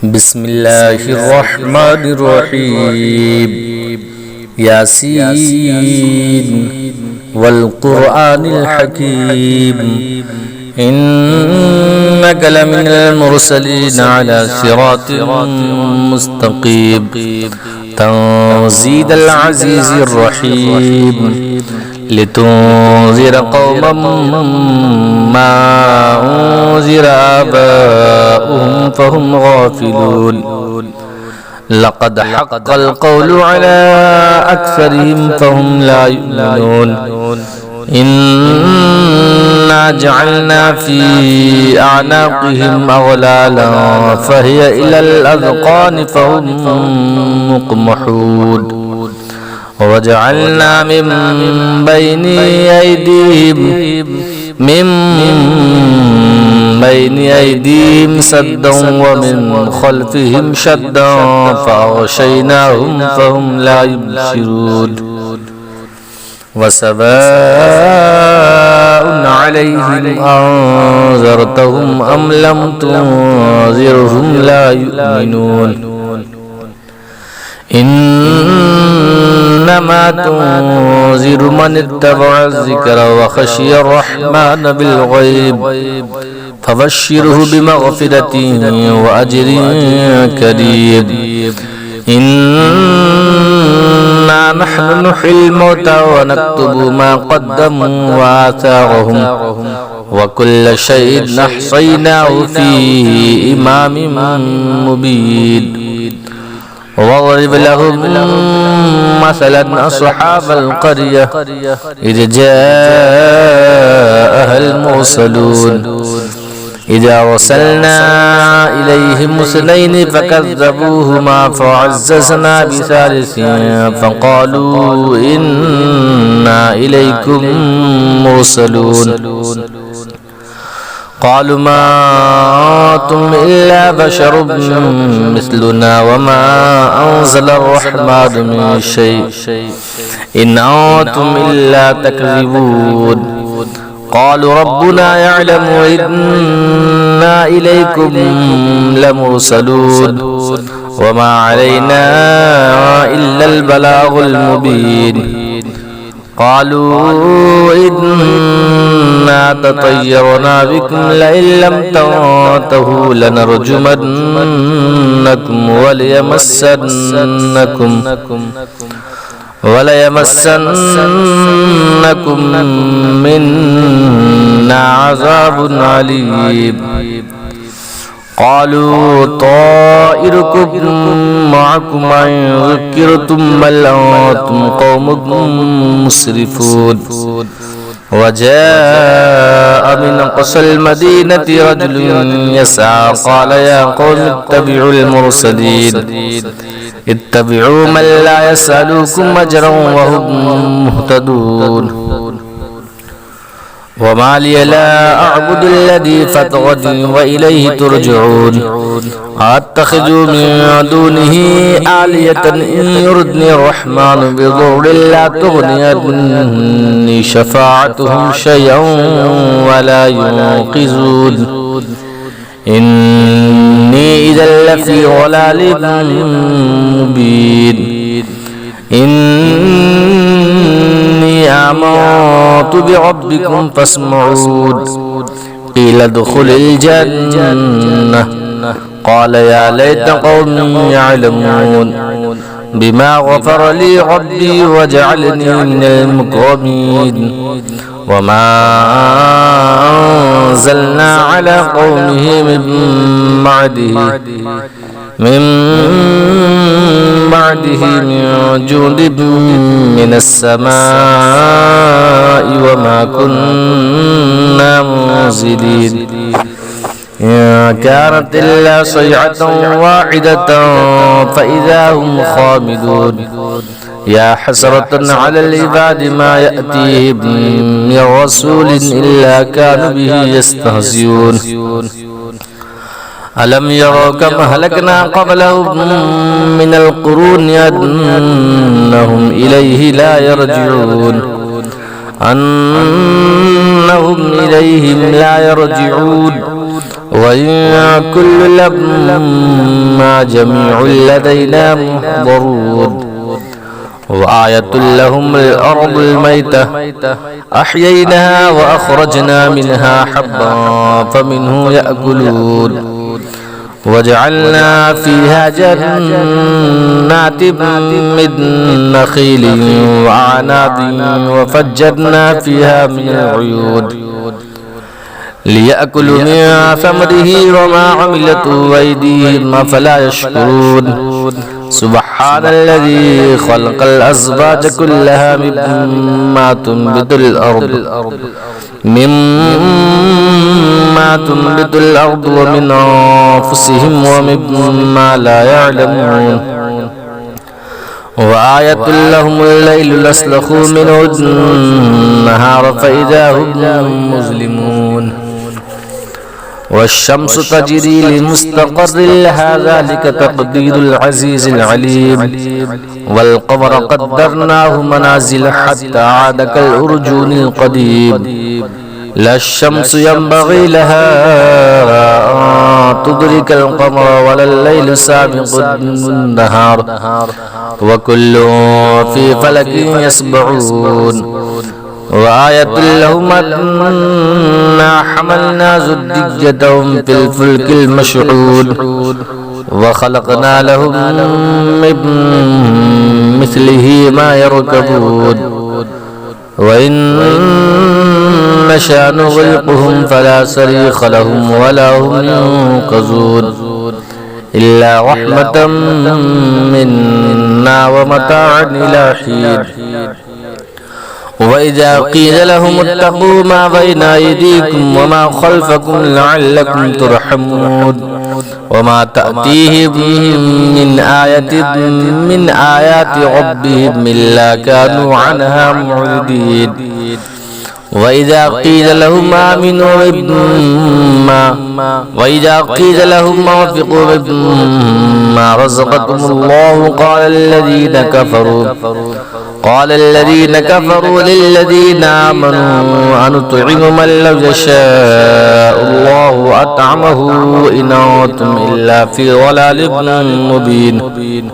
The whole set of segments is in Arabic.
بسم الله الرحمن الرحيم ياسين والقرآن الحكيم إنك لمن المرسلين على صراط مستقيم تنزيل العزيز الرحيم لتنذر قوما ما أنذر آباؤهم فهم غافلون لقد حق القول على أكثرهم فهم لا يؤمنون إنا جعلنا في أعناقهم أغلالا فهي إلى الأذقان فهم مقمحون وجعلنا من بين أيديهم سدا ومن خلفهم شدا فأغشيناهم فهم لا يبصرون وسواء عليهم أنذرتهم أم لم تنذرهم لا يؤمنون إنما تنذر من اتبع الذكر وخشي الرحمن بالغيب فبشره بمغفرة وأجر كريم إنا نحن نحيي الموتى ونكتب ما قدموا وآثارهم وكل شيء أحصيناه في إمام مبين واضرب لهم مثلا أصحاب القرية إذ جاءها المرسلون إذا أرسلنا إليهم اثنين فكذبوهما فعززنا بثالث فقالوا إنا إليكم مرسلون قالوا ما أنتم إلا بشر مثلنا وما أنزل الرحمن من شيء إن أنتم إلا تكذبون قالوا ربنا يعلم إنا إليكم لمرسلون وما علينا إلا البلاغ المبين قالوا إنا تطيرنا بكم لئن لم تنتهوا لنرجمنكم وليمسنكم منا عذاب عليم قالوا طائركم معكم إن ذكرتم بل أنتم قوم مسرفون وجاء من أقصى المدينة رجل يسعى قال يا قوم اتبعوا المرسلين اتبعوا من لا يسألكم أجرا وهم مهتدون وما لي لا أعبد الذي فطرني وإليه ترجعون أتخذ من دونه آلية إن يردني الرحمن بضر لا تغني عني شفاعتهم شيئا ولا ينقذون إني إذا لفي ضلال مبين إني آمنت بربكم فاسمعون قيل ادخل الجنة قال يا ليت قومي يعلمون بما غفر لي ربي وجعلني من المكرمين وما أنزلنا على قومه من بعده من جند من السماء وما كنا منزلين إن كانت إلا صيحة واحدة فإذا هم خامدون يا حسرة على العباد ما يأتيهم من رسول إلا كانوا به يستهزئون ألم يروا كم أهلكنا قبلهم من القرون أنهم إليه لا يرجعون أنهم إليهم لا يرجعون وإن كل لما جميع لدينا محضرون وآية لهم الأرض الميتة أحييناها وأخرجنا منها حبا فمنه يأكلون وجعلنا فيها جنات من نخيل وأعناب وفجرنا فيها من العيون ليأكلوا من ثمره وما عملته أيديهم أفلا يشكرون سبحان الذي خلق الأزواج كلها مما تنبت الأرض ومن أنفسهم ومما لا يعلمون وآية لهم الليل نسلخ منه النهار فإذا هم مظلمون والشمس تجري لمستقر لها ذلك تقدير العزيز العليم والقمر قدرناه منازل حتى عاد كالأرجون القديم لا الشمس ينبغي لها أن تدرك القمر ولا الليل سابق النهار وكل في فلك يسبحون وآية لهم أنا حملنا زجاجتهم في الفلك المشحون وخلقنا لهم من مثله ما يركبون وإن نشأ نغرقهم فلا صريخ لهم ولا هم ينقذون إلا رحمة منا ومتاعا إلى حين وإذا قيل لهم اتقوا ما بين أيديكم وما خلفكم لعلكم ترحمون وما تأتيهم من آية من آيات ربهم إلا كانوا عنها معرضين وإذا قيل لهم آمنوا وانفقوا مما رزقكم الله قال الذين كفروا للذين آمنوا أنطعم من لو يشاء الله أطعمه إن أنتم إلا في ضلال مبين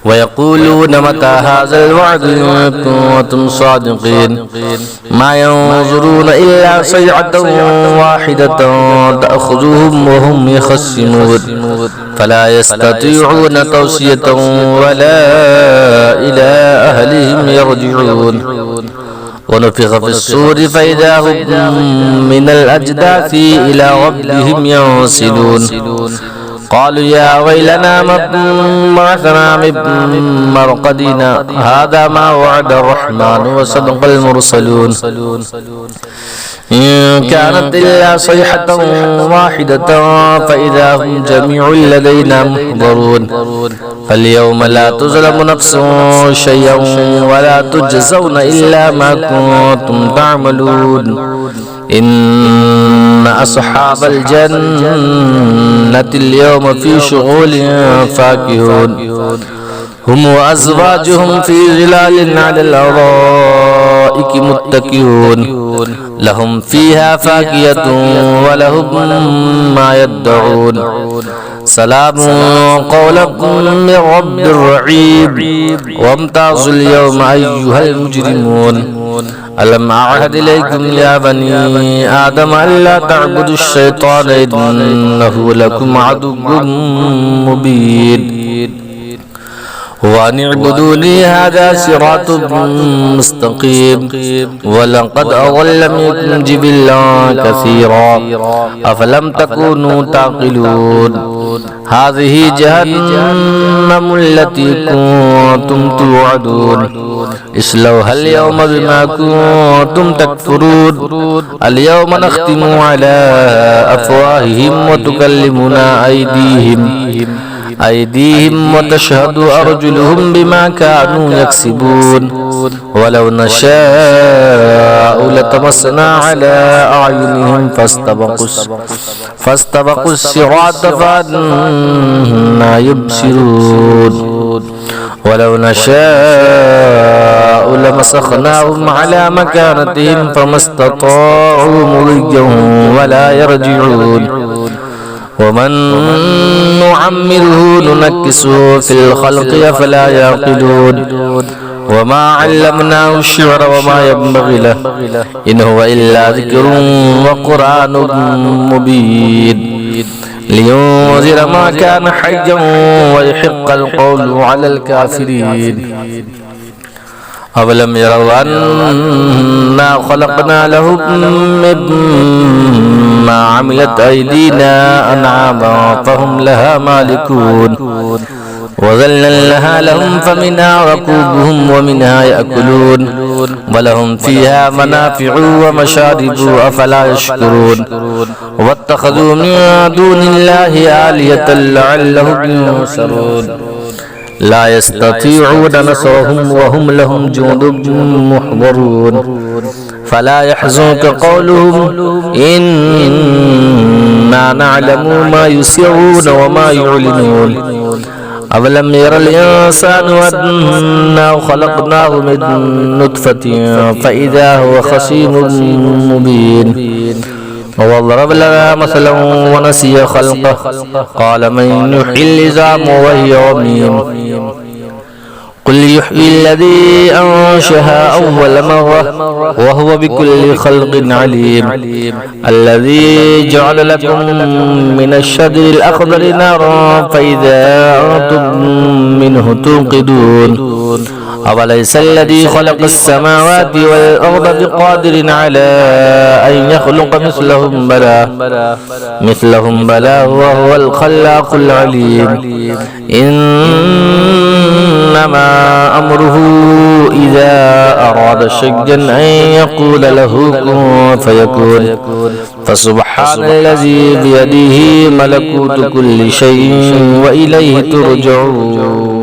ويقولون متى هذا الوعد إن كنتم صادقين ما ينظرون إلا صيحة واحدة تأخذهم وهم يخصمون فلا يستطيعون توصية ولا إلى أهلهم يرجعون ونفخ في الصور فإذا هم من الأجداث إلى ربهم ينسلون قالوا يا ويلنا من بعثنا من مرقدنا هذا ما وعد الرحمن وصدق المرسلون إن كانت إلا صيحة واحدة فإذا هم جميع لدينا محضرون فاليوم لا تظلم نفس شيئا ولا تجزون إلا ما كنتم تعملون إن أصحاب الجنة اليوم في شغول فاكهون هم وأزواجهم في ظلال على الأرائك متكئون لهم فيها فاكهة ولهم ما يدعون سلام قولا من رب رحيم وامتازوا اليوم أيها المجرمون ألم أعهد إليكم يا بني آدم ألا تعبدوا الشيطان إنه لكم عدو مبين وأن اعبدوني هذا صراط مستقيم ولقد أضل منكم جبلا كثيرا أفلم تكونوا تعقلون هذه جهنم التي كنتم توعدون اصلوها اليوم بما كنتم تكفرون اليوم نختم على أفواههم وتكلمنا أيديهم وتشهد أرجلهم بما كانوا يكسبون ولو نشاء لطمسنا على أعينهم فاستبقوا الصراط فأنى يبصرون ولو نشاء لمسخناهم على مكانتهم فما استطاعوا مضيا ولا يرجعون ومن نعمره ننكسه في الخلق أفلا يعقلون وما علمناه الشعر وما ينبغي له إن هو إلا ذكر وقرآن مبين لينذر ما كان حيا ويحق القول على الكافرين أولم يروا أنا خلقنا لهم مما عملت أيدينا أنعاما فهم لها مالكون وذللناها لهم فمنها ركوبهم ومنها يأكلون ولهم فيها منافع ومشارب أفلا يشكرون واتخذوا من دون الله آلهة لعلهم ينصرون لا يستطيعون نصرهم وهم لهم جند محضرون فلا يحزنك قولهم إنا نعلم ما يسرون وما يعلنون أولم ير الإنسان أنا خلقناه من نطفة فإذا هو خصيم مبين وضرب لنا مثلا ونسي خلقه قال من يحيي العظام وهي رميم قل يحيي الذي أنشأها أول مرة وهو بكل خلق عليم الذي جعل لكم من الشجر الأخضر نارا فإذا أنتم منه توقدون أوليس الذي خلق السماوات والأرض بقادر على أن يخلق مثلهم بلى وهو الخلاق العليم إنما أمره إذا أراد شيئا أن يقول له كن فيكون فسبحان الذي بيده ملكوت كل شيء وإليه ترجعون